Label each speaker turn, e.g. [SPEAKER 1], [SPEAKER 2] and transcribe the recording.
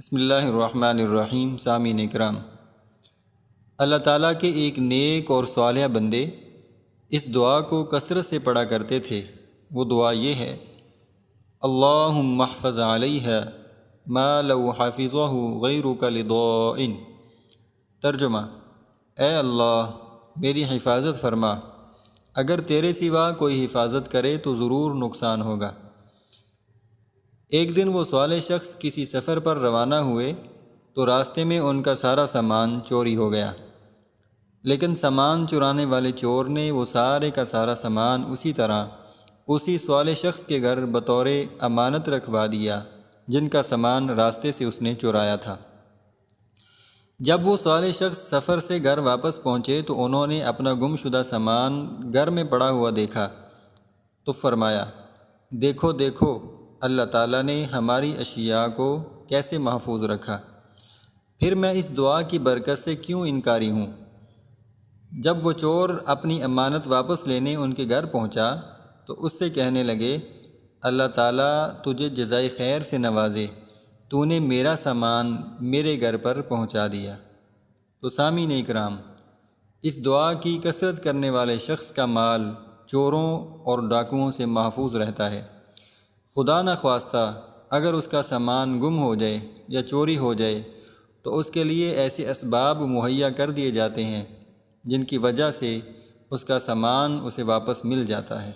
[SPEAKER 1] بسم اللہ الرحمن الرحیم۔ سامعین اکرام، اللہ تعالیٰ کے ایک نیک اور صالح بندے اس دعا کو کثرت سے پڑھا کرتے تھے۔ وہ دعا یہ ہے: اللہم احفظ علیہ ما لو حافظہ غیرک لضائن۔ ترجمہ: اے اللہ، میری حفاظت فرما، اگر تیرے سوا کوئی حفاظت کرے تو ضرور نقصان ہوگا۔ ایک دن وہ صالح شخص کسی سفر پر روانہ ہوئے تو راستے میں ان کا سارا سامان چوری ہو گیا، لیکن سامان چرانے والے چور نے وہ سارے کا سارا سامان اسی طرح اسی صالح شخص کے گھر بطور امانت رکھوا دیا جن کا سامان راستے سے اس نے چرایا تھا۔ جب وہ صالح شخص سفر سے گھر واپس پہنچے تو انہوں نے اپنا گم شدہ سامان گھر میں پڑا ہوا دیکھا تو فرمایا، دیکھو دیکھو، اللہ تعالیٰ نے ہماری اشیاء کو کیسے محفوظ رکھا، پھر میں اس دعا کی برکت سے کیوں انکاری ہوں۔ جب وہ چور اپنی امانت واپس لینے ان کے گھر پہنچا تو اس سے کہنے لگے، اللہ تعالیٰ تجھے جزائے خیر سے نوازے، تو نے میرا سامان میرے گھر پر پہنچا دیا۔ تو سامعین اکرام، اس دعا کی کثرت کرنے والے شخص کا مال چوروں اور ڈاکوؤں سے محفوظ رہتا ہے۔ خدا نخواستہ اگر اس کا سامان گم ہو جائے یا چوری ہو جائے تو اس کے لیے ایسے اسباب مہیا کر دیے جاتے ہیں جن کی وجہ سے اس کا سامان اسے واپس مل جاتا ہے۔